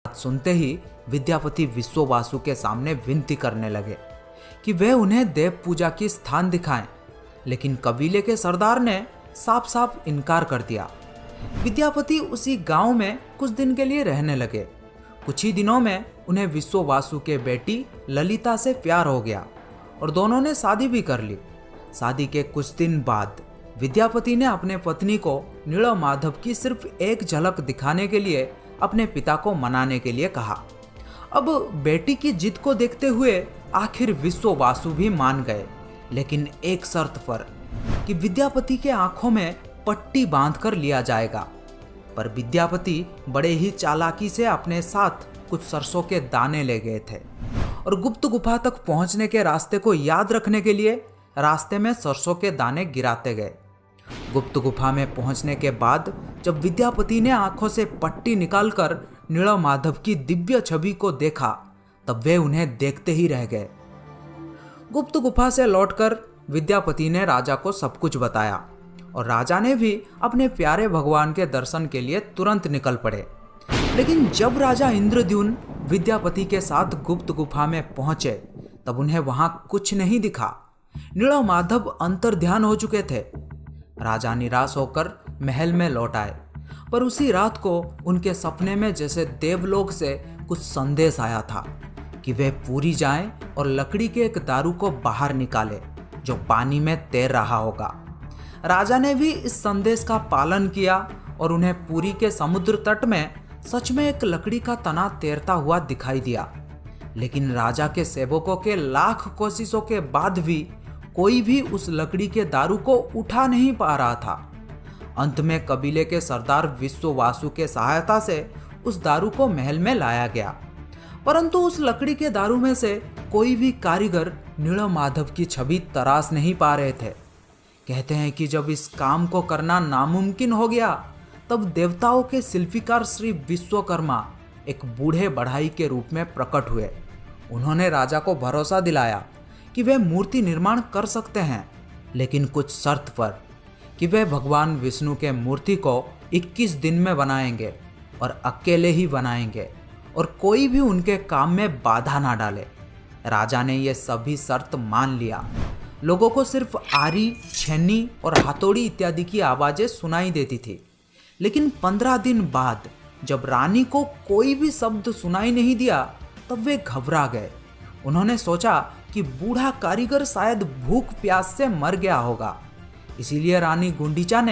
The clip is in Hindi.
बात सुनते ही विद्यापति विश्ववासु के सामने विनती करने लगे कि वे उन्हें देव पूजा की स्थान दिखाएं, लेकिन कबीले के सरदार ने साफ साफ इनकार कर दिया। विद्यापति उसी गांव में कुछ दिन के लिए रहने लगे। कुछ ही दिनों में उन्हें विश्ववासु के बेटी ललिता से प्यार हो गया और दोनों ने शादी भी कर ली। शादी के कुछ दिन बाद विद्यापति ने अपने पत्नी को नीलमाधव की सिर्फ एक झलक दिखाने के लिए अपने पिता को मनाने के लिए कहा। अब बेटी की जिद को देखते हुए आखिर विश्ववासु भी मान गए, लेकिन एक शर्त पर कि विद्यापति के आंखों में पट्टी बांधकर लिया जाएगा। पर विद्यापति बड़े ही चालाकी से अपने साथ कुछ सरसों के दाने ले गए थे और गुप्त गुफा तक पहुंचने के रास्ते को याद रखने के लिए रास्ते में सरसों के दाने गिराते गए। गुप्त गुफा में पहुंचने के बाद जब विद्यापति ने आंखों से पट्टी निकालकर नीलमाधव की दिव्य छवि को देखा, तब वे उन्हें देखते ही रह गए। गुप्त गुफा से लौटकर विद्यापति ने राजा को सब कुछ बताया और राजा ने भी अपने प्यारे भगवान के दर्शन के लिए तुरंत निकल पड़े। लेकिन जब राजा इंद्रद्युम्न विद्यापति के साथ गुप्त गुफा में पहुंचे, तब उन्हें वहां कुछ नहीं दिखा। नीलमाधव अंतर्ध्यान हो चुके थे। राजा निराश होकर महल में लौट आए, पर उसी रात को उनके सपने में जैसे देवलोक से कुछ संदेश आया था कि वे पूरी जाएं और लकड़ी के एक दारू को बाहर निकाले जो पानी में तैर रहा होगा। राजा ने भी इस संदेश का पालन किया और उन्हें पुरी के समुद्र तट में सच में एक लकड़ी का तना तैरता हुआ दिखाई दिया। लेकिन राजा के सेवकों के लाख कोशिशों के बाद भी कोई भी उस लकड़ी के दारू को उठा नहीं पा रहा था। अंत में कबीले के सरदार विश्ववासु के सहायता से उस दारू को महल में लाया गया, परंतु उस लकड़ी के दारू में से कोई भी कारीगर नीलमाधव की छवि तराश नहीं पा रहे थे। कहते हैं कि जब इस काम को करना नामुमकिन हो गया, तब देवताओं के शिल्पीकार श्री विश्वकर्मा एक बूढ़े बढ़ाई के रूप में प्रकट हुए। उन्होंने राजा को भरोसा दिलाया कि वे मूर्ति निर्माण कर सकते हैं, लेकिन कुछ शर्त पर कि वे भगवान विष्णु के मूर्ति को 21 दिन में बनाएंगे और अकेले ही बनाएंगे और कोई भी उनके काम में बाधा ना डाले। राजा ने ये सभी शर्त मान लिया। लोगों को सिर्फ आरी, छेनी और हथौड़ी इत्यादि की आवाजें सुनाई देती थी, लेकिन 15 दिन बाद जब रानी को कोई भी शब्द सुनाई नहीं दिया, तब वे घबरा गए। उन्होंने सोचा कि बूढ़ा कारीगर शायद भूख प्यास से मर गया होगा। इसीलिए रानी गुंडीचा ने